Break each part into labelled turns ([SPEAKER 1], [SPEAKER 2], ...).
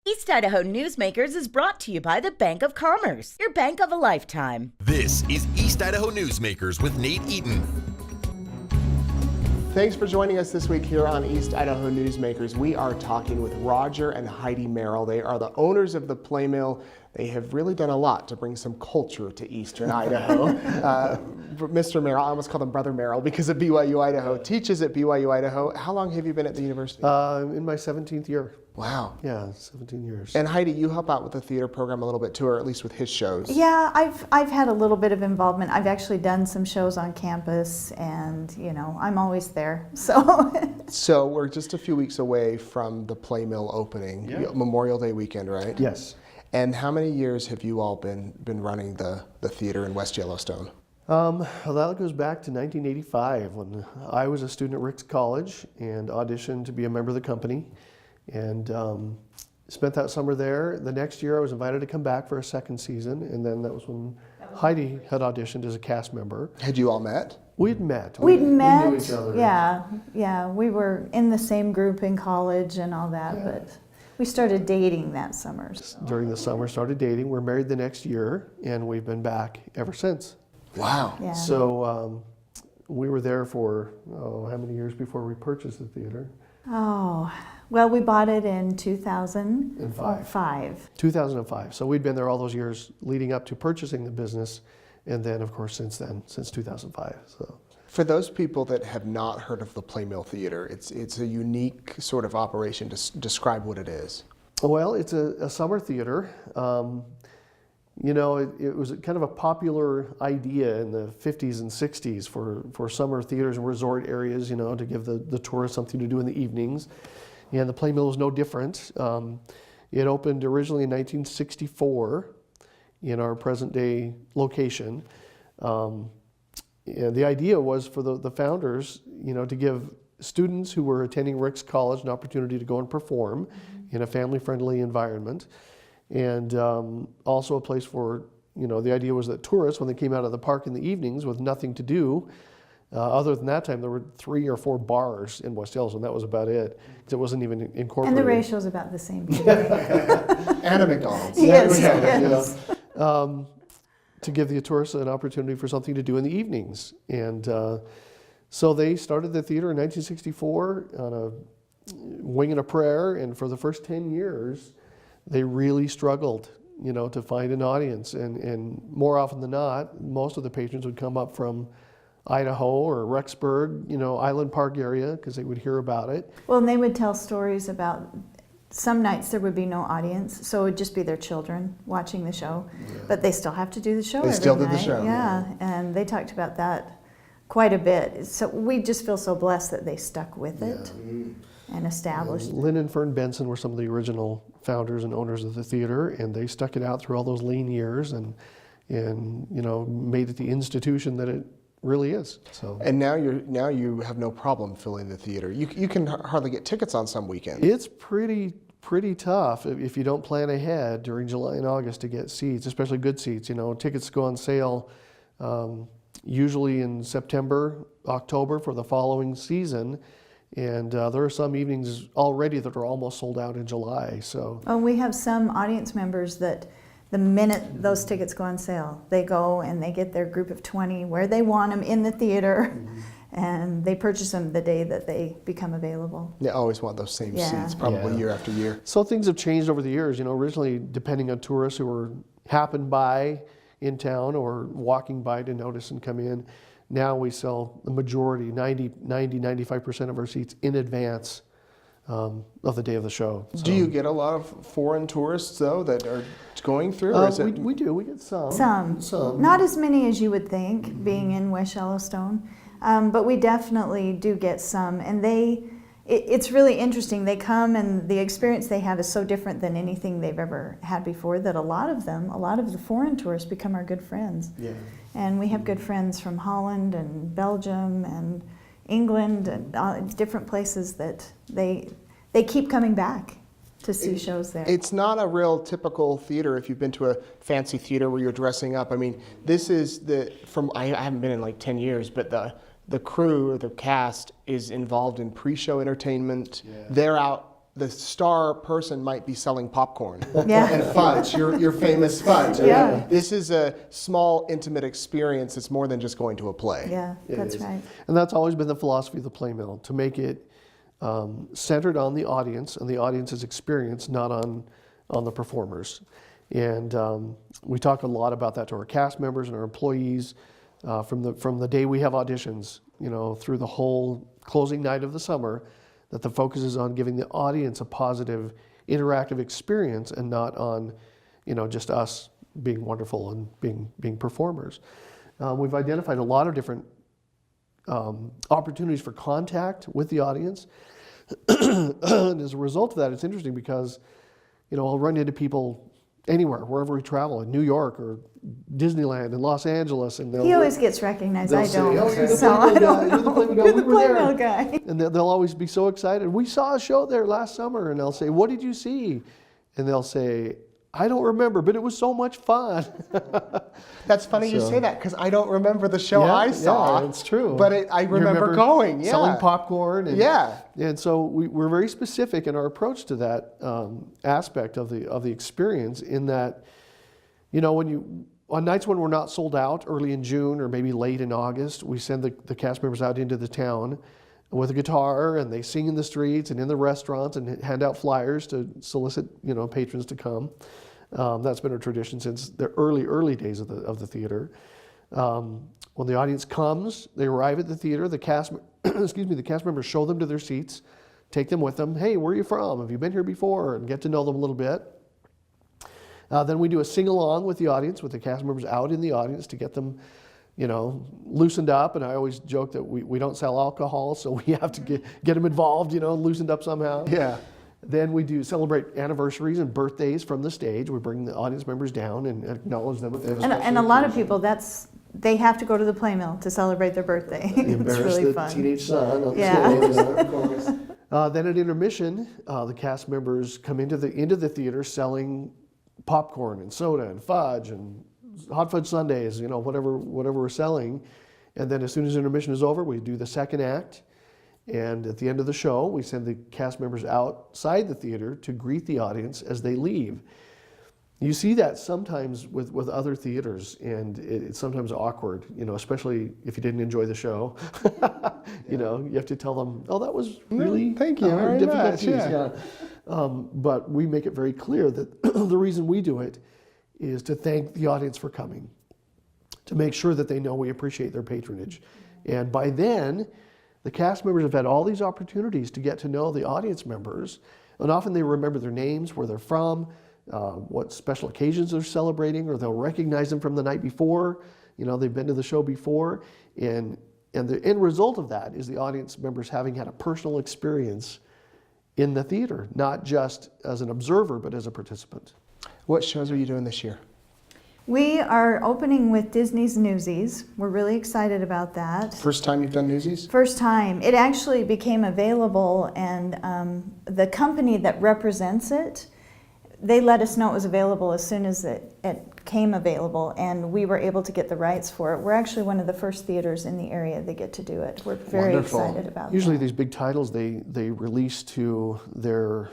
[SPEAKER 1] East Idaho Newsmakers is brought to you by the Bank of Commerce, your bank of a lifetime.
[SPEAKER 2] This is East Idaho Newsmakers with Nate Eaton.
[SPEAKER 3] Thanks for joining us this week here on East Idaho Newsmakers. We are talking with Roger and Heidi Merrill. They are the owners of the Playmill. They have really done a lot to bring some culture to Eastern Idaho. Mr. Merrill, I almost call him Brother Merrill because of BYU Idaho, teaches at BYU Idaho. How long have you been at the university?
[SPEAKER 4] In my 17th year.
[SPEAKER 3] Wow.
[SPEAKER 4] Yeah, 17 years.
[SPEAKER 3] And Heidi, you help out with the theater program a little bit too, or at least with his shows.
[SPEAKER 5] Yeah, I've had a little bit of involvement. I've actually done some shows on campus, and I'm always there.
[SPEAKER 3] So we're just a few weeks away from the Playmill opening, Memorial Day weekend, right?
[SPEAKER 4] Yes.
[SPEAKER 3] And how many years have you all been running the theater in West Yellowstone?
[SPEAKER 4] Well, that goes back to 1985 when I was a student at Ricks College and auditioned to be a member of the company. And spent that summer there. The next year I was invited to come back for a second season, and then that was when Heidi had auditioned as a cast member.
[SPEAKER 3] Had you all met?
[SPEAKER 4] We'd met.
[SPEAKER 5] We met,
[SPEAKER 4] knew each other.
[SPEAKER 5] yeah. We were in the same group in college and all that, but we started dating that summer. So.
[SPEAKER 4] During the summer, started dating. We're married the next year, and we've been back ever since.
[SPEAKER 3] Wow.
[SPEAKER 5] Yeah.
[SPEAKER 4] So we were there for, how many years before we purchased the theater?
[SPEAKER 5] Oh, well, we bought it in 2005.
[SPEAKER 4] 2005. So we'd been there all those years leading up to purchasing the business, and then, of course, since 2005. So.
[SPEAKER 3] For those people that have not heard of the Playmill Theatre, it's a unique sort of operation. To describe what it is.
[SPEAKER 4] Well, it's a summer theater. It was kind of a popular idea in the 50s and 60s for summer theaters and resort areas, to give the tourists something to do in the evenings. And the Playmill is no different. It opened originally in 1964 in our present-day location. And the idea was for the founders, to give students who were attending Ricks College an opportunity to go and perform in a family-friendly environment. And also a place for, the idea was that tourists, when they came out of the park in the evenings with nothing to do, other than that time, there were 3 or 4 bars in West Yellowstone. That was about it. It wasn't even incorporated.
[SPEAKER 5] And the ratio's about the same.
[SPEAKER 3] And a McDonald's.
[SPEAKER 5] Yes.
[SPEAKER 4] To give the tourists an opportunity for something to do in the evenings. And so they started the theater in 1964 on a wing and a prayer. And for the first 10 years, they really struggled, to find an audience. And more often than not, most of the patrons would come up from Idaho or Rexburg, Island Park area, because they would hear about it.
[SPEAKER 5] Well, and they would tell stories about some nights there would be no audience, so it would just be their children watching the show. Yeah. But they still have to do the show every night.
[SPEAKER 3] They still did the show.
[SPEAKER 5] Yeah, and they talked about that quite a bit. So we just feel so blessed that they stuck with it and established.
[SPEAKER 4] Lynn and Fern Benson were some of the original founders and owners of the theater, and they stuck it out through all those lean years and made it the institution that it really is. So.
[SPEAKER 3] And now you have no problem filling the theater. You can hardly get tickets on some weekends.
[SPEAKER 4] It's pretty tough if you don't plan ahead during July and August to get seats, especially good seats. Tickets go on sale usually in September, October for the following season. And there are some evenings already that are almost sold out in July. So.
[SPEAKER 5] Oh, we have some audience members that the minute those tickets go on sale, they go and they get their group of 20 where they want them in the theater, and they purchase them the day that they become available.
[SPEAKER 3] They always want those same seats, probably year after year.
[SPEAKER 4] So things have changed over the years. originally depending on tourists who happened by in town or walking by to notice and come in. Now we sell the majority, 95% of our seats in advance of the day of the show. So.
[SPEAKER 3] Do you get a lot of foreign tourists, though, that are going through?
[SPEAKER 4] We do. We get some.
[SPEAKER 5] Some. Not as many as you would think, being in West Yellowstone. But we definitely do get some. And it's really interesting. They come, and the experience they have is so different than anything they've ever had before that a lot of the foreign tourists become our good friends.
[SPEAKER 4] Yeah.
[SPEAKER 5] And we have good friends from Holland and Belgium and England and different places that they keep coming back to see shows there.
[SPEAKER 3] It's not a real typical theater if you've been to a fancy theater where you're dressing up. I mean, this is I haven't been in like 10 years, but the crew or the cast is involved in pre-show entertainment. Yeah. They're out the star person might be selling popcorn
[SPEAKER 5] Yeah.
[SPEAKER 3] and fudge, your famous fudge.
[SPEAKER 5] Yeah.
[SPEAKER 3] This is a small, intimate experience. It's more than just going to a play.
[SPEAKER 5] Yeah,
[SPEAKER 4] It
[SPEAKER 5] that's
[SPEAKER 4] is.
[SPEAKER 5] right.
[SPEAKER 4] And that's always been the philosophy of the Playmill, to make it centered on the audience and the audience's experience, not on the performers. And we talk a lot about that to our cast members and our employees from the day we have auditions, through the whole closing night of the summer, that the focus is on giving the audience a positive, interactive experience and not on, just us being wonderful and being performers. We've identified a lot of different opportunities for contact with the audience. And as a result of that, it's interesting because, I'll run into people anywhere, wherever we travel, in New York or Disneyland in Los Angeles, and
[SPEAKER 5] He always gets recognized.
[SPEAKER 4] they'll
[SPEAKER 5] I
[SPEAKER 4] say,
[SPEAKER 5] don't.
[SPEAKER 4] "Oh, you're the
[SPEAKER 5] So I
[SPEAKER 4] Playmill
[SPEAKER 5] don't.
[SPEAKER 4] guy, you're the Playmill guy,
[SPEAKER 5] You're
[SPEAKER 4] we
[SPEAKER 5] the
[SPEAKER 4] were there."
[SPEAKER 5] Playmill guy.
[SPEAKER 4] And they'll always be so excited. "We saw a show there last summer," and they'll say, "What did you see?" And they'll say, "I don't remember, but it was so much fun."
[SPEAKER 3] That's funny you
[SPEAKER 4] So-
[SPEAKER 3] say that because I don't remember the show I saw.
[SPEAKER 4] Yeah, it's true.
[SPEAKER 3] But I
[SPEAKER 4] You
[SPEAKER 3] remember going. Yeah.
[SPEAKER 4] selling popcorn. And,
[SPEAKER 3] Yeah.
[SPEAKER 4] And so we're very specific in our approach to that aspect of the experience. In that, on nights when we're not sold out, early in June or maybe late in August, we send the cast members out into the town with a guitar, and they sing in the streets and in the restaurants and hand out flyers to solicit patrons to come. That's been a tradition since the early days of the theater. When the audience comes, they arrive at the theater. The cast members show them to their seats, take them with them. "Hey, where are you from? Have you been here before?" And get to know them a little bit. Then we do a sing-along with the audience, with the cast members out in the audience to get them, loosened up. And I always joke that we don't sell alcohol, so we have to get them involved, loosened up somehow.
[SPEAKER 3] Yeah.
[SPEAKER 4] Then we do celebrate anniversaries and birthdays from the stage. We bring the audience members down and acknowledge them with their
[SPEAKER 5] And a lot of people, they have to go to the Playmill to celebrate their birthday. It's
[SPEAKER 4] Embarrass
[SPEAKER 5] really
[SPEAKER 4] the
[SPEAKER 5] fun.
[SPEAKER 4] teenage son on the
[SPEAKER 5] Yeah.
[SPEAKER 4] stage, of course. Then at intermission, the cast members come into the theater selling popcorn and soda and fudge and hot fudge sundaes, whatever we're selling. And then as soon as intermission is over, we do the second act. And at the end of the show, we send the cast members outside the theater to greet the audience as they leave. You see that sometimes with other theaters, and it's sometimes awkward, especially if you didn't enjoy the show. You have to tell them, "Oh, that was really
[SPEAKER 3] thank you very
[SPEAKER 4] difficult
[SPEAKER 3] much,
[SPEAKER 4] piece."
[SPEAKER 3] yeah.
[SPEAKER 4] But we make it very clear that the reason we do it is to thank the audience for coming, to make sure that they know we appreciate their patronage. And by then, the cast members have had all these opportunities to get to know the audience members, and often they remember their names, where they're from, what special occasions they're celebrating, or they'll recognize them from the night before. They've been to the show before, and the end result of that is the audience members having had a personal experience in the theater, not just as an observer, but as a participant.
[SPEAKER 3] What shows are you doing this year?
[SPEAKER 5] We are opening with Disney's Newsies. We're really excited about that.
[SPEAKER 3] First time you've done Newsies?
[SPEAKER 5] First time. It actually became available, and the company that represents it, they let us know it was available as soon as it came available, and we were able to get the rights for it. We're actually one of the first theaters in the area that get to do it. We're very
[SPEAKER 3] Wonderful.
[SPEAKER 5] excited about
[SPEAKER 4] Usually
[SPEAKER 5] that.
[SPEAKER 4] these big titles, they release to their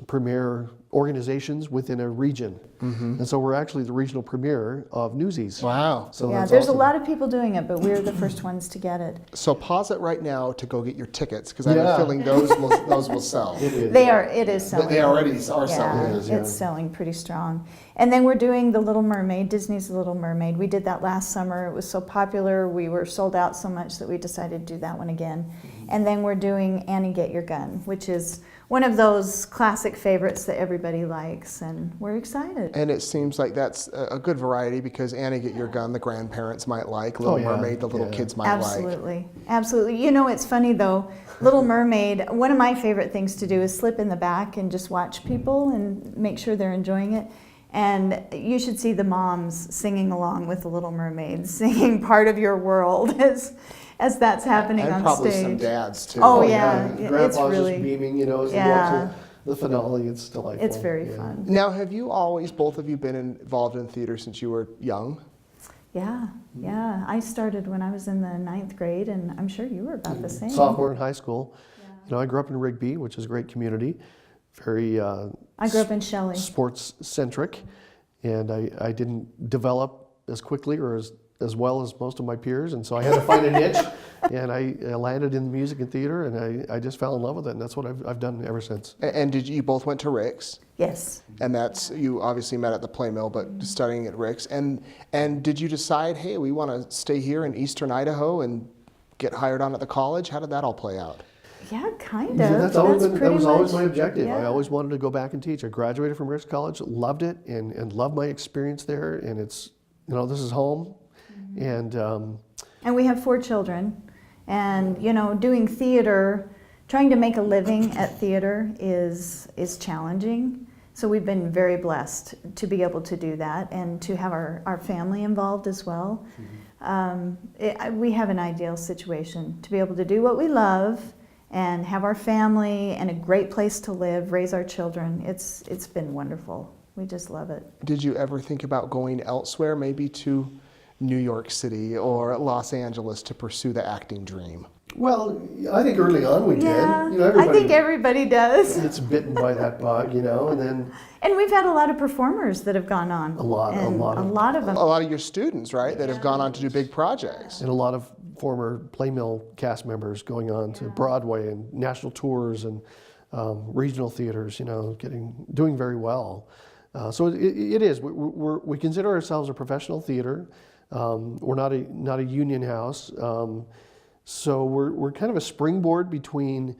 [SPEAKER 4] premier organizations within a region. And so we're actually the regional premiere of Newsies.
[SPEAKER 3] Wow.
[SPEAKER 4] So
[SPEAKER 5] Yeah,
[SPEAKER 4] that's
[SPEAKER 5] there's
[SPEAKER 4] awesome.
[SPEAKER 5] a lot of people doing it, but we're the first ones to get it.
[SPEAKER 3] So pause it right now to go get your tickets because I have
[SPEAKER 4] Yeah.
[SPEAKER 3] a feeling those will sell.
[SPEAKER 4] It is.
[SPEAKER 5] It is selling.
[SPEAKER 3] They already are
[SPEAKER 5] Yeah,
[SPEAKER 3] selling.
[SPEAKER 4] is, yeah.
[SPEAKER 5] it's selling pretty strong. And then we're doing The Little Mermaid, Disney's The Little Mermaid. We did that last summer. It was so popular. We were sold out so much that we decided to do that one again. And then we're doing Annie, Get Your Gun, which is one of those classic favorites that everybody likes, and we're excited.
[SPEAKER 3] And it seems like that's a good variety because Annie, Get Your Gun, the grandparents might like. Little
[SPEAKER 4] Oh, yeah.
[SPEAKER 3] Mermaid, the little
[SPEAKER 4] Yeah.
[SPEAKER 3] kids might like.
[SPEAKER 5] Absolutely, absolutely. It's funny though, Little Mermaid, one of my favorite things to do is slip in the back and just watch people and make sure they're enjoying it. And you should see the moms singing along with the Little Mermaid, singing Part of Your World as that's happening
[SPEAKER 3] And
[SPEAKER 5] on
[SPEAKER 3] probably
[SPEAKER 5] stage.
[SPEAKER 3] some dads too.
[SPEAKER 5] Oh, yeah.
[SPEAKER 4] Grandpa's
[SPEAKER 5] It's really-
[SPEAKER 4] just beaming, as
[SPEAKER 5] Yeah.
[SPEAKER 4] they watch the finale. It's delightful.
[SPEAKER 5] It's very
[SPEAKER 4] Yeah.
[SPEAKER 5] fun.
[SPEAKER 3] Now, have you always, both of you, been involved in theater since you were young?
[SPEAKER 5] Yeah. I started when I was in the 9th grade, and I'm sure you were about the same.
[SPEAKER 4] Sophomore in high school. I grew up in Rigby, which is a great community, very
[SPEAKER 5] I grew up in Shelley.
[SPEAKER 4] sports centric, and I didn't develop as quickly or as well as most of my peers, and so I had to find a niche, and I landed in music and theater, and I just fell in love with it, and that's what I've done ever since.
[SPEAKER 3] And did you both went to Rick's?
[SPEAKER 5] Yes.
[SPEAKER 3] And that's, you obviously met at the Playmill, but studying at Rick's. And did you decide, hey, we want to stay here in eastern Idaho and get hired on at the college? How did that all play out?
[SPEAKER 5] Yeah, kind of.
[SPEAKER 4] That was always my objective.
[SPEAKER 5] Yeah.
[SPEAKER 4] I always wanted to go back and teach. I graduated from Rick's College, loved it, and loved my experience there. And it's, this is home.
[SPEAKER 5] And we have 4 children. And, doing theater, trying to make a living at theater is challenging. So we've been very blessed to be able to do that and to have our family involved as well. We have an ideal situation to be able to do what we love and have our family and a great place to live, raise our children. It's been wonderful. We just love it.
[SPEAKER 3] Did you ever think about going elsewhere, maybe to New York City or Los Angeles to pursue the acting dream?
[SPEAKER 4] Well, I think early on we
[SPEAKER 5] Yeah,
[SPEAKER 4] did.
[SPEAKER 5] I think everybody does.
[SPEAKER 4] It's bitten by that bug, and then
[SPEAKER 5] And we've had a lot of performers that have gone on.
[SPEAKER 4] A lot of them.
[SPEAKER 3] A lot of your students, right, that have gone on to do big projects.
[SPEAKER 4] and a lot of former Playmill cast members going on to Broadway and national tours and regional theaters, doing very well. So it is. We consider ourselves a professional theater. We're not a union house. So we're kind of a springboard between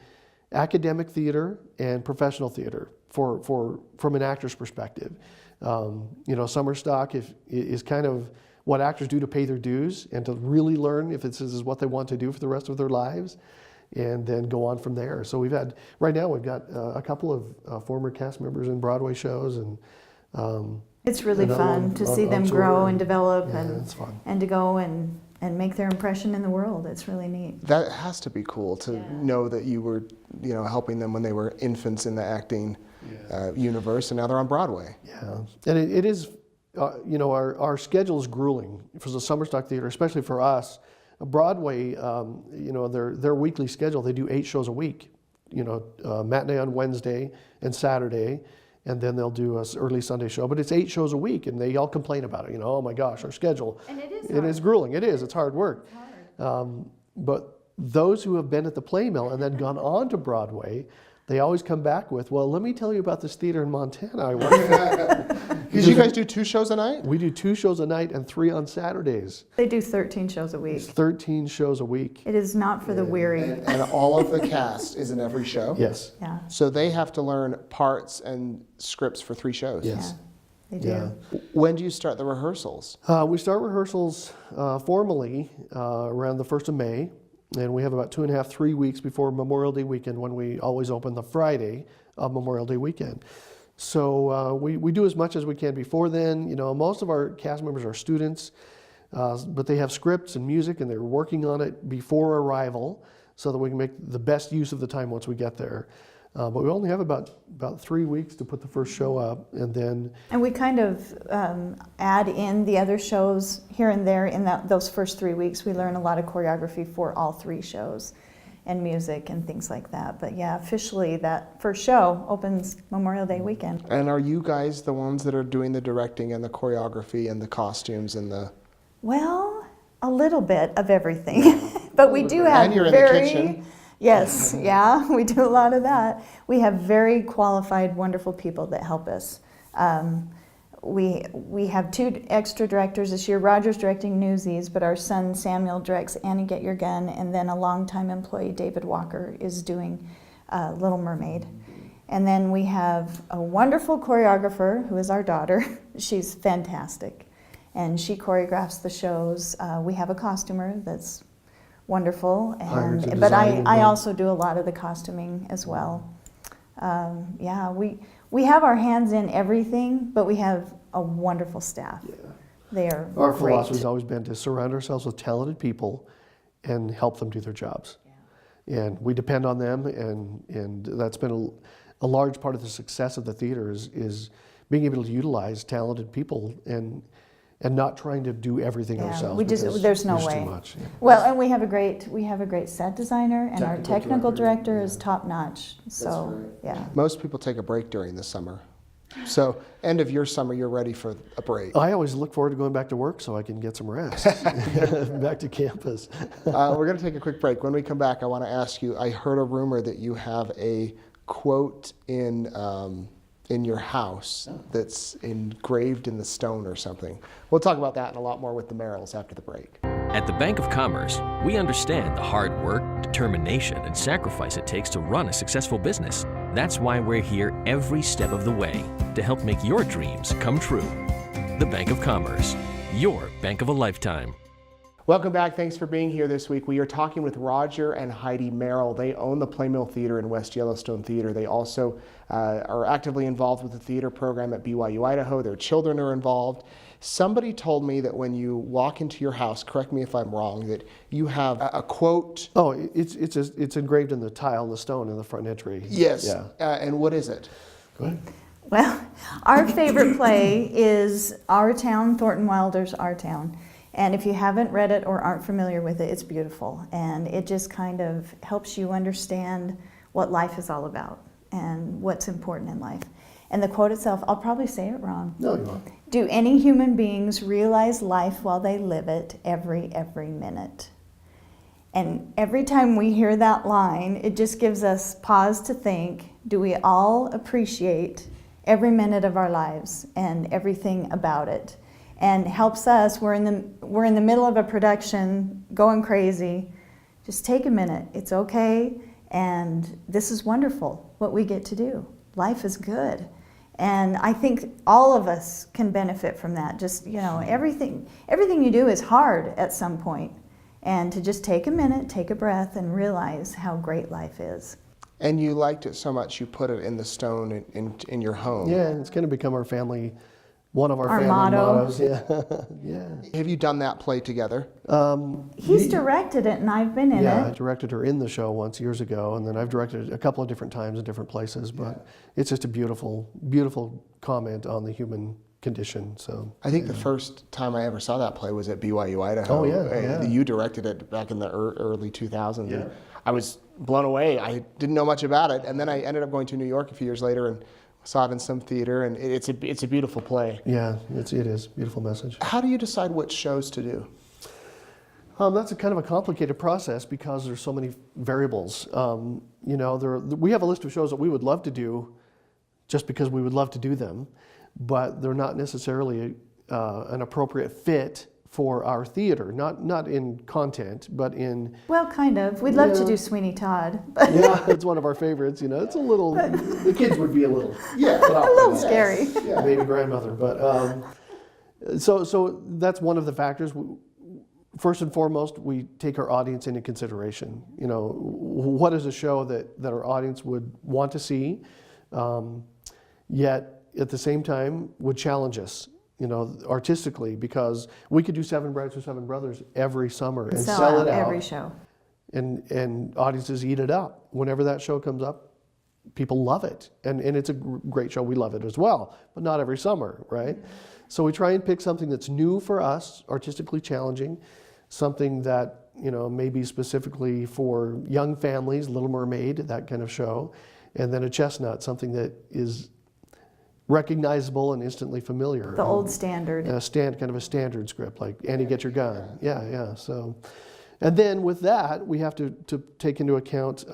[SPEAKER 4] academic theater and professional theater from an actor's perspective. Summer stock is kind of what actors do to pay their dues and to really learn if this is what they want to do for the rest of their lives, and then go on from there. So right now we've got a couple of former cast members in Broadway shows, and
[SPEAKER 5] it's really
[SPEAKER 4] another
[SPEAKER 5] fun
[SPEAKER 4] one
[SPEAKER 5] to see
[SPEAKER 4] on
[SPEAKER 5] them
[SPEAKER 4] tour.
[SPEAKER 5] grow and develop
[SPEAKER 4] It's fun.
[SPEAKER 5] and to go and make their impression in the world. It's really neat.
[SPEAKER 3] That has to be cool to know that you were, helping them when they were infants in the acting universe, and now they're on Broadway.
[SPEAKER 4] Yeah, and it is, our schedule is grueling for the summer stock theater, especially for us. Broadway, their weekly schedule, they do 8 shows a week, matinee on Wednesday and Saturday, and then they'll do an early Sunday show. But it's 8 shows a week, and they all complain about it. Oh my gosh, our schedule.
[SPEAKER 5] And it is
[SPEAKER 4] It is grueling. It is. It's hard work. But those who have been at the Playmill and then gone on to Broadway, they always come back with, well, let me tell you about this theater in Montana I work at.
[SPEAKER 3] Because you guys do 2 shows a night?
[SPEAKER 4] We do 2 shows a night and 3 on Saturdays.
[SPEAKER 5] They do 13 shows a week.
[SPEAKER 4] It's 13 shows a week.
[SPEAKER 5] It is not for the weary.
[SPEAKER 3] And all of the cast is in every show?
[SPEAKER 4] Yes.
[SPEAKER 5] Yeah,
[SPEAKER 3] So they have to learn parts and scripts for 3 shows?
[SPEAKER 4] Yes.
[SPEAKER 5] they do.
[SPEAKER 4] Yeah.
[SPEAKER 3] When do you start the rehearsals?
[SPEAKER 4] We start rehearsals formally around the 1st of May, and we have about 2.5, 3 weeks before Memorial Day weekend, when we always open the Friday of Memorial Day weekend. So we do as much as we can before then. Most of our cast members are students, but they have scripts and music, and they're working on it before arrival so that we can make the best use of the time once we get there. But we only have about 3 weeks to put the first show up, and then...
[SPEAKER 5] And we kind of add in the other shows here and there in those first 3 weeks. We learn a lot of choreography for all 3 shows and music and things like that. But yeah, officially that first show opens Memorial Day weekend.
[SPEAKER 3] And are you guys the ones that are doing the directing and the choreography and the costumes and the...
[SPEAKER 5] Well, a little bit of everything. But we do have
[SPEAKER 3] And you're in the kitchen.
[SPEAKER 5] Yes, yeah, we do a lot of that. We have very qualified, wonderful people that help us. We have 2 extra directors this year. Roger's directing Newsies, but our son Samuel directs Annie Get Your Gun, and then a longtime employee, David Walker, is doing Little Mermaid. And then we have a wonderful choreographer who is our daughter. She's fantastic, and she choreographs the shows. We have a costumer that's wonderful, but I also do a lot of the costuming as well. Yeah, we have our hands in everything, but we have a wonderful staff.
[SPEAKER 4] Yeah.
[SPEAKER 5] They are
[SPEAKER 4] Our
[SPEAKER 5] great.
[SPEAKER 4] philosophy has always been to surround ourselves with talented people and help them do their jobs. Yeah. And we depend on them, and that's been a large part of the success of the theater is being able to utilize talented people and and not trying to do everything ourselves.
[SPEAKER 5] We just
[SPEAKER 4] because
[SPEAKER 5] there's no
[SPEAKER 4] too
[SPEAKER 5] way.
[SPEAKER 4] much. Yeah.
[SPEAKER 5] Well, and we have a great set designer, and our technical director is
[SPEAKER 4] yeah.
[SPEAKER 5] top notch. So yeah.
[SPEAKER 3] Most people take a break during the summer. So end of your summer, you're ready for a break.
[SPEAKER 4] I always look forward to going back to work so I can get some rest. Back to campus.
[SPEAKER 3] We're going to take a quick break. When we come back, I want to ask you, I heard a rumor that you have a quote in your house that's engraved in the stone or something. We'll talk about that and a lot more with the Merrills after the break.
[SPEAKER 6] At the Bank of Commerce, we understand the hard work, determination, and sacrifice it takes to run a successful business. That's why we're here every step of the way to help make your dreams come true. The Bank of Commerce, your bank of a lifetime.
[SPEAKER 3] Welcome back. Thanks for being here this week. We are talking with Roger and Heidi Merrill. They own the Playmill Theatre and West Yellowstone Theatre. They also are actively involved with the theater program at BYU Idaho. Their children are involved. Somebody told me that when you walk into your house, correct me if I'm wrong, that you have a quote.
[SPEAKER 4] Oh, it's engraved in the tile, the stone in the front entry.
[SPEAKER 3] Yes.
[SPEAKER 4] Yeah.
[SPEAKER 3] And what is it?
[SPEAKER 4] Go ahead.
[SPEAKER 5] Well, our favorite play is Our Town, Thornton Wilder's Our Town. And if you haven't read it or aren't familiar with it, it's beautiful. And it just kind of helps you understand what life is all about and what's important in life. And the quote itself, I'll probably say it wrong.
[SPEAKER 4] No, you won't.
[SPEAKER 5] Do any human beings realize life while they live it every minute? And every time we hear that line, it just gives us pause to think, do we all appreciate every minute of our lives and everything about it? And helps us, we're in the middle of a production, going crazy. Just take a minute, it's okay, and this is wonderful, what we get to do. Life is good. And I think all of us can benefit from that. Just, everything you do is hard at some point. And to just take a minute, take a breath, and realize how great life is.
[SPEAKER 3] And you liked it so much you put it in the stone in your home.
[SPEAKER 4] Yeah, it's going to become our family, one of our family
[SPEAKER 5] motto.
[SPEAKER 4] mottos. Yeah. Yeah.
[SPEAKER 3] Have you done that play together?
[SPEAKER 5] He's directed it, and I've been in
[SPEAKER 4] Yeah, I
[SPEAKER 5] it.
[SPEAKER 4] directed her in the show once years ago, and then I've directed it a couple of different times in different places. But it's just a beautiful, beautiful comment on the human condition. So
[SPEAKER 3] I think the first time I ever saw that play was at BYU Idaho.
[SPEAKER 4] Oh, yeah.
[SPEAKER 3] You directed it back in the early 2000s.
[SPEAKER 4] Yeah.
[SPEAKER 3] And I was blown away. I didn't know much about it, and then I ended up going to New York a few years later and saw it in some theater, and it's a beautiful play.
[SPEAKER 4] yeah, it is beautiful message.
[SPEAKER 3] How do you decide which shows to do?
[SPEAKER 4] That's a kind of a complicated process because there's so many variables. We have a list of shows that we would love to do just because we would love to do them, but they're not necessarily an appropriate fit for our theater, not in content, but in...
[SPEAKER 5] Well, kind of. We'd love to
[SPEAKER 4] Yeah.
[SPEAKER 5] do Sweeney Todd. But
[SPEAKER 4] Yeah, it's one of our favorites, it's a little... The kids would be a little...
[SPEAKER 3] Yeah,
[SPEAKER 5] a little scary.
[SPEAKER 4] Maybe grandmother, but... So that's one of the factors. First and foremost, we take our audience into consideration. What is a show that our audience would want to see, yet at the same time would challenge us, artistically, because we could do Seven Brides for Seven Brothers every summer and sell it out.
[SPEAKER 5] Every show.
[SPEAKER 4] And audiences eat it up. Whenever that show comes up, people love it. And it's a great show. We love it as well, but not every summer, right? So we try and pick something that's new for us, artistically challenging, something that, maybe specifically for young families, Little Mermaid, that kind of show, and then a chestnut, something that is recognizable and instantly familiar.
[SPEAKER 5] The old standard.
[SPEAKER 4] Kind of a standard script, like Annie, get your gun. Yeah. So, and then with that, we have to take into account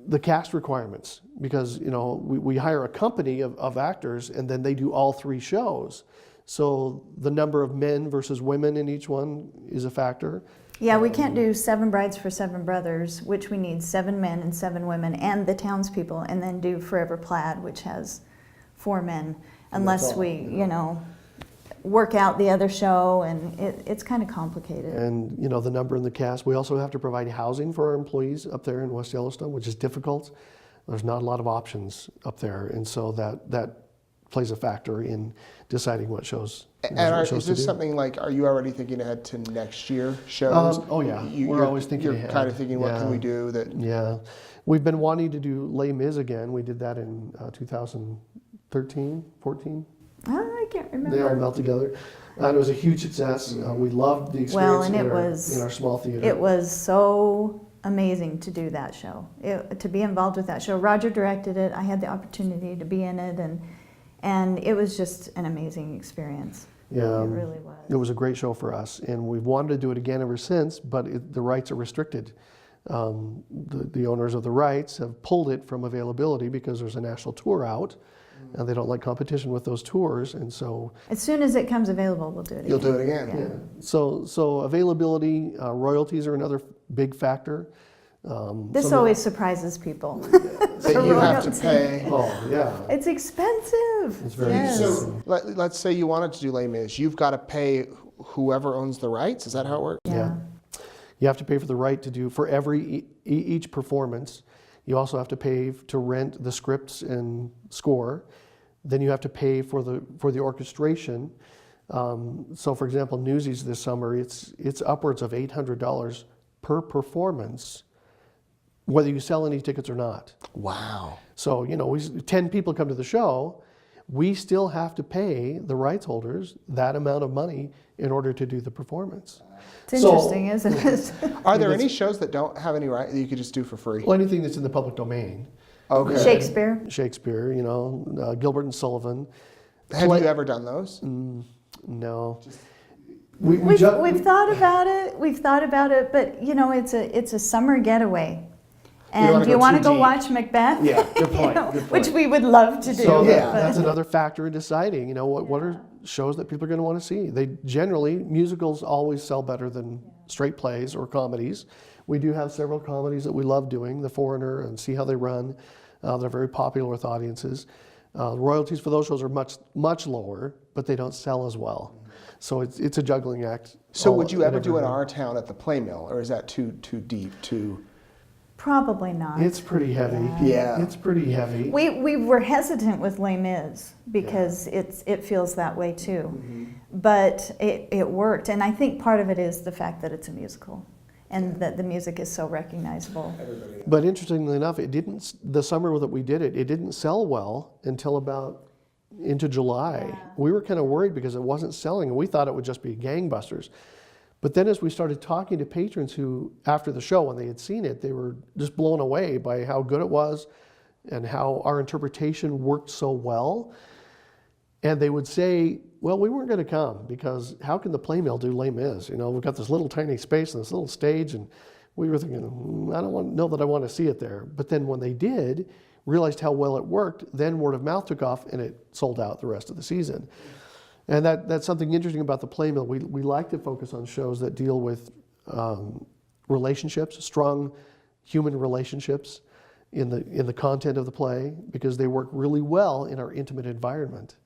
[SPEAKER 4] the cast requirements, because we hire a company of actors, and then they do all three shows. So the number of men versus women in each one is a factor.
[SPEAKER 5] Yeah, we can't do Seven Brides for Seven Brothers, which we need 7 men and 7 women and the townspeople, and then do Forever Plaid, which has 4 men, unless we, work out the other show, and it's kind of complicated.
[SPEAKER 4] And the number in the cast. We also have to provide housing for our employees up there in West Yellowstone, which is difficult. There's not a lot of options up there, and so that plays a factor in deciding what shows.
[SPEAKER 3] Is this something like, are you already thinking ahead to next year shows?
[SPEAKER 4] Oh yeah, we're always thinking
[SPEAKER 3] You're
[SPEAKER 4] ahead.
[SPEAKER 3] kind of thinking, what can we do that?
[SPEAKER 4] Yeah, we've been wanting to do Les Mis again. We did that in 2013, 14.
[SPEAKER 5] Oh, I can't remember.
[SPEAKER 4] They all melt together. And it was a huge success. We loved the experience
[SPEAKER 5] Well, and
[SPEAKER 4] in our small theater.
[SPEAKER 5] It was so amazing to do that show, to be involved with that show. Roger directed it. I had the opportunity to be in it, and it was just an amazing experience.
[SPEAKER 4] Yeah,
[SPEAKER 5] it really was.
[SPEAKER 4] It was a great show for us, and we've wanted to do it again ever since, but the rights are restricted. The owners of the rights have pulled it from availability because there's a national tour out, and they don't like competition with those tours, and so...
[SPEAKER 5] As soon as it comes available, we'll do it again.
[SPEAKER 3] You'll do it again.
[SPEAKER 4] Yeah. So availability, royalties are another big factor.
[SPEAKER 5] This always surprises people.
[SPEAKER 3] That you have to pay.
[SPEAKER 4] Oh, yeah.
[SPEAKER 5] It's expensive.
[SPEAKER 4] It's very
[SPEAKER 5] Yes.
[SPEAKER 4] expensive.
[SPEAKER 3] So let's say you wanted to do Les Mis. You've got to pay whoever owns the rights. Is that how it works?
[SPEAKER 4] Yeah. You have to pay for the right to do, for each performance. You also have to pay to rent the scripts and score. Then you have to pay for the orchestration. So for example, Newsies this summer, it's upwards of $800 per performance, whether you sell any tickets or not.
[SPEAKER 3] Wow.
[SPEAKER 4] So, 10 people come to the show, we still have to pay the rights holders that amount of money in order to do the performance.
[SPEAKER 5] It's interesting, isn't it?
[SPEAKER 3] Are there any shows that don't have any rights that you could just do for free?
[SPEAKER 4] Well, anything that's in the public domain.
[SPEAKER 3] Okay.
[SPEAKER 5] Shakespeare.
[SPEAKER 4] Gilbert and Sullivan.
[SPEAKER 3] Have you ever done those?
[SPEAKER 4] No.
[SPEAKER 5] We've thought about it. We've thought about it, but it's a summer getaway. And do you want to go watch Macbeth?
[SPEAKER 3] Yeah, good point. Good point.
[SPEAKER 5] Which we would love to do.
[SPEAKER 4] So
[SPEAKER 3] Yeah.
[SPEAKER 4] that's another factor in deciding, what are shows that people are going to want to see. Musicals always sell better than straight plays or comedies. We do have several comedies that we love doing, The Foreigner and See How They Run. They're very popular with audiences. Royalties for those shows are much, much lower, but they don't sell as well. So it's a juggling act.
[SPEAKER 3] So would you ever do in our town at the Playmill, or is that too deep,
[SPEAKER 5] Probably not.
[SPEAKER 4] It's pretty heavy.
[SPEAKER 3] Yeah.
[SPEAKER 4] It's pretty heavy.
[SPEAKER 5] We were hesitant with Les Mis because it feels that way too. But it worked, and I think part of it is the fact that it's a musical and that the music is so recognizable.
[SPEAKER 4] But interestingly enough, the summer that we did it didn't sell well until about into July.
[SPEAKER 5] Yeah.
[SPEAKER 4] We were kind of worried because it wasn't selling, and we thought it would just be gangbusters. But then as we started talking to patrons who, after the show, when they had seen it, they were just blown away by how good it was and how our interpretation worked so well. And they would say, well, we weren't going to come because how can the Playmill do Les Mis? We've got this little tiny space and this little stage, and we were thinking, I don't know that I want to see it there. But then when they did, realized how well it worked, then word of mouth took off and it sold out the rest of the season. And that's something interesting about the Playmill. We like to focus on shows that deal with relationships, strong human relationships in the content of the play, because they work really well in our intimate environment,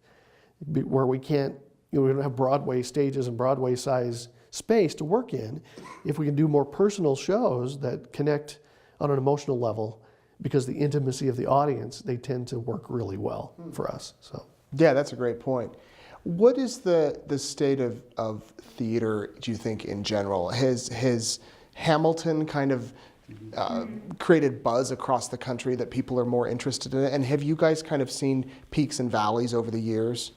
[SPEAKER 4] where we don't have Broadway stages and Broadway size space to work in. If we can do more personal shows that connect on an emotional level, because the intimacy of the audience, they tend to work really well for us. So
[SPEAKER 3] Yeah, that's a great point. What is the state of theater, do you think, in general? Has Hamilton kind of created buzz across the country that people are more interested in it? And have you guys kind of seen peaks and valleys over the years?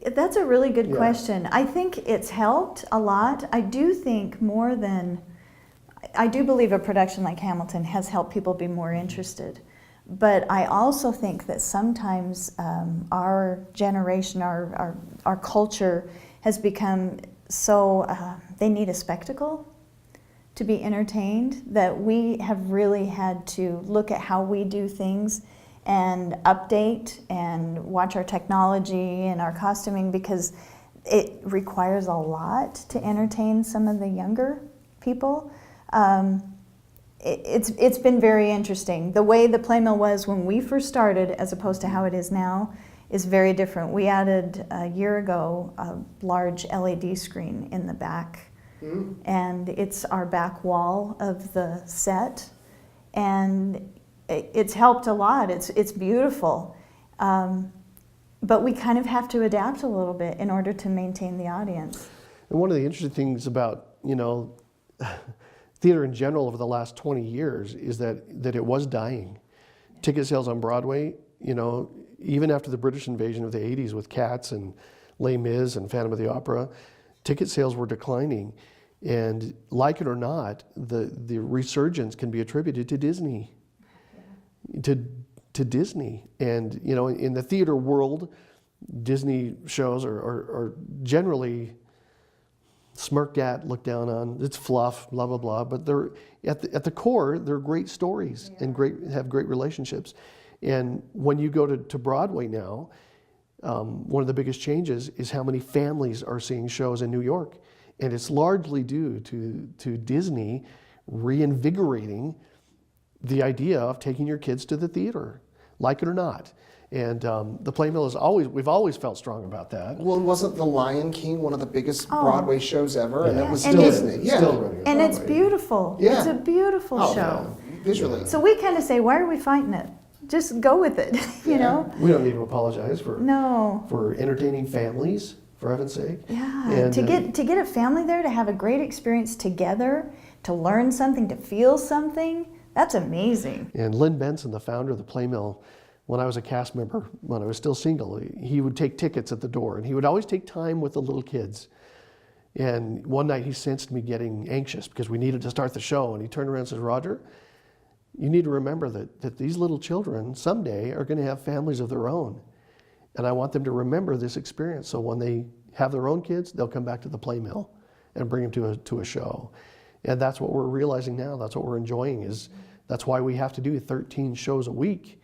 [SPEAKER 5] That's a really good question. I think it's helped a lot. I do believe a production like Hamilton has helped people be more interested. But I also think that sometimes our generation, our culture has become so, they need a spectacle to be entertained, that we have really had to look at how we do things and update and watch our technology and our costuming, because it requires a lot to entertain some of the younger people. It's been very interesting. The way the Playmill was when we first started as opposed to how it is now is very different. We added a year ago a large LED screen in the back, and it's our back wall of the set, and it's helped a lot. It's beautiful, but we kind of have to adapt a little bit in order to maintain the audience.
[SPEAKER 4] And one of the interesting things about theater in general over the last 20 years is that it was dying. Ticket sales on Broadway, even after the British invasion of the 80s with Cats and Les Mis and Phantom of the Opera, ticket sales were declining. And like it or not, the resurgence can be attributed to Disney. To Disney. And you know, in the theater world, Disney shows are generally smirked at, looked down on. It's fluff, blah blah blah. But they're at the core, they're great stories and have great relationships. And when you go to Broadway now, one of the biggest changes is how many families are seeing shows in New York, and it's largely due to Disney reinvigorating the idea of taking your kids to the theater, like it or not. And the Playmill we've always felt strong about that.
[SPEAKER 3] Well, wasn't The Lion King one of the biggest Broadway shows ever? And it was
[SPEAKER 5] And
[SPEAKER 3] Disney.
[SPEAKER 4] Still running
[SPEAKER 5] And
[SPEAKER 4] on
[SPEAKER 5] it's
[SPEAKER 4] Broadway.
[SPEAKER 5] beautiful.
[SPEAKER 3] Yeah.
[SPEAKER 5] It's a beautiful show.
[SPEAKER 3] Yeah, visually.
[SPEAKER 5] So we kind of say, why are we fighting it? Just go with it, you know?
[SPEAKER 4] We don't need to apologize for entertaining families, for heaven's sake.
[SPEAKER 5] Yeah,
[SPEAKER 4] And,
[SPEAKER 5] to get a family there, to have a great experience together, to learn something, to feel something, that's amazing.
[SPEAKER 4] And Lynn Benson, the founder of the Playmill, when I was a cast member, when I was still single, he would take tickets at the door, and he would always take time with the little kids. And one night he sensed me getting anxious because we needed to start the show, and he turned around and says, Roger, you need to remember that these little children someday are going to have families of their own. And I want them to remember this experience, so when they have their own kids, they'll come back to the Playmill and bring them to a show. And that's what we're realizing now. That's what we're enjoying. That's why we have to do 13 shows a week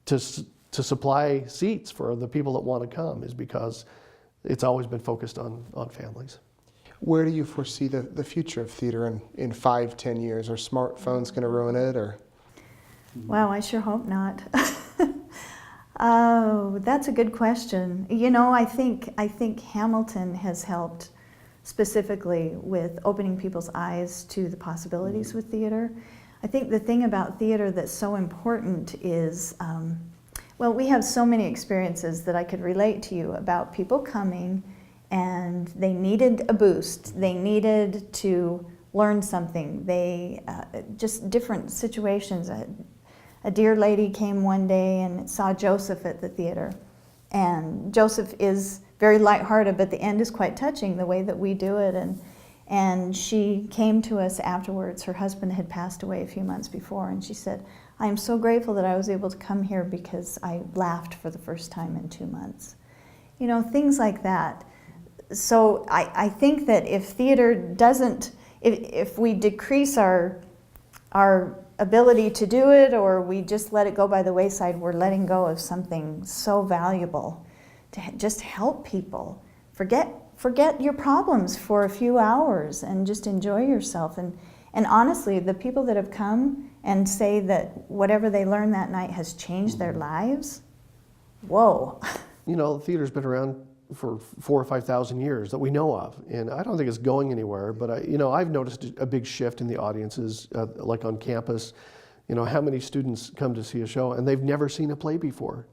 [SPEAKER 4] to supply seats for the people that want to come, is because it's always been focused on families.
[SPEAKER 3] Where do you foresee the future of theater in 5-10 years? Are smartphones going to ruin it, or?
[SPEAKER 5] Wow, I sure hope not. Oh, that's a good question. You know, I think Hamilton has helped specifically with opening people's eyes to the possibilities with theater. I think the thing about theater that's so important is, well, we have so many experiences that I could relate to you about people coming and they needed a boost. They needed to learn something. They, just different situations. A dear lady came one day and saw Joseph at the theater. And Joseph is very lighthearted, but the end is quite touching, the way that we do it. And she came to us afterwards. Her husband had passed away a few months before, and she said, I am so grateful that I was able to come here because I laughed for the first time in 2 months. You know, things like that. So I think that if theater doesn't, if we decrease our ability to do it, or we just let it go by the wayside, we're letting go of something so valuable to just help people. Forget your problems for a few hours and just enjoy yourself. And honestly, the people that have come and say that whatever they learned that night has changed their lives, whoa. You
[SPEAKER 4] know, theater's been around for 4,000 or 5,000 years that we know of, and I don't think it's going anywhere. But I've noticed a big shift in the audiences, like on campus. You know, how many students come to see a show and they've never seen a play before?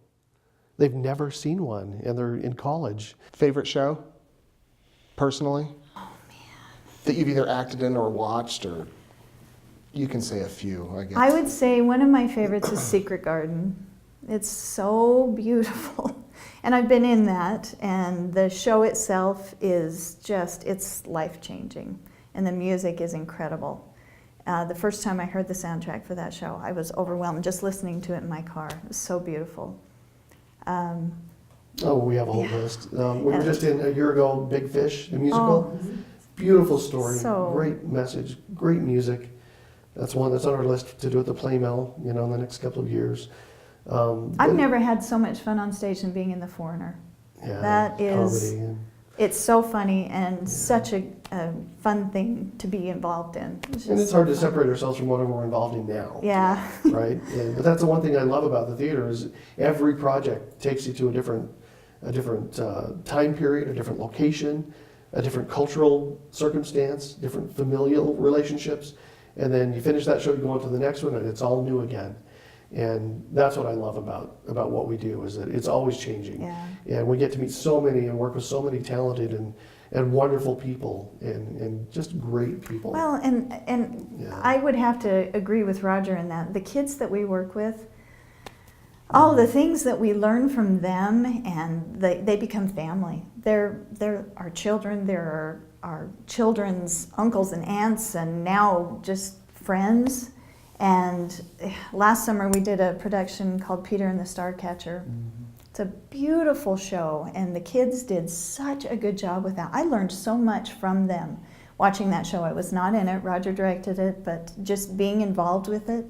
[SPEAKER 4] They've never seen one, and they're in college.
[SPEAKER 3] Favorite show, personally?
[SPEAKER 5] Oh man.
[SPEAKER 3] That you've either acted in or watched, or you can say a few, I guess.
[SPEAKER 5] I would say one of my favorites is Secret Garden. It's so beautiful. And I've been in that, and the show itself is just, it's life-changing. And the music is incredible. The first time I heard the soundtrack for that show, I was overwhelmed just listening to it in my car. It was so beautiful.
[SPEAKER 4] We have a whole list. We were just in a year ago, Big Fish, the musical. Beautiful story, great message, great music. That's one that's on our list to do at the Playmill, in the next couple of years.
[SPEAKER 5] I've never had so much fun on stage than being in The Foreigner.
[SPEAKER 4] Yeah,
[SPEAKER 5] that is,
[SPEAKER 4] comedy.
[SPEAKER 5] it's so funny and such a fun thing to be involved in.
[SPEAKER 4] And it's hard to separate ourselves from whatever we're involved in now.
[SPEAKER 5] Yeah.
[SPEAKER 4] Right? But that's the one thing I love about the theater is every project takes you to a different time period, a different location, a different cultural circumstance, different familial relationships. And then you finish that show, you go on to the next one, and it's all new again. And that's what I love about what we do, is that it's always changing.
[SPEAKER 5] Yeah.
[SPEAKER 4] And we get to meet so many and work with so many talented and wonderful people and just great people.
[SPEAKER 5] Well, and I would have to agree with Roger in that. The kids that we work with, all the things that we learn from them, and they become family. They're our children, they're our children's uncles and aunts, and now just friends. And last summer we did a production called Peter and the Starcatcher. It's a beautiful show, and the kids did such a good job with that. I learned so much from them watching that show. I was not in it, Roger directed it, but just being involved with it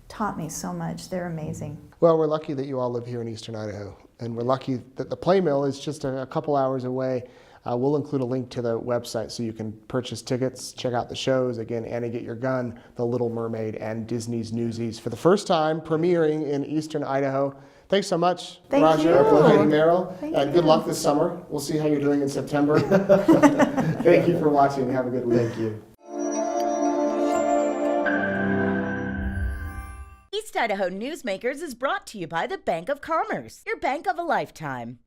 [SPEAKER 5] taught me so much. They're amazing.
[SPEAKER 3] Well, we're lucky that you all live here in Eastern Idaho, and we're lucky that the Playmill is just a couple hours away. We'll include a link to the website so you can purchase tickets, check out the shows. Again, Annie Get Your Gun, The Little Mermaid, and Disney's Newsies for the first time premiering in Eastern Idaho. Thanks so much,
[SPEAKER 5] Thank
[SPEAKER 3] Roger
[SPEAKER 5] you.
[SPEAKER 3] and Heidi Merrill,
[SPEAKER 5] Thank
[SPEAKER 3] and
[SPEAKER 5] you.
[SPEAKER 3] good luck this summer. We'll see how you're doing in September. Thank you for watching. Have a good week.
[SPEAKER 4] Thank you.
[SPEAKER 1] East Idaho Newsmakers is brought to you by the Bank of Commerce, your bank of a lifetime.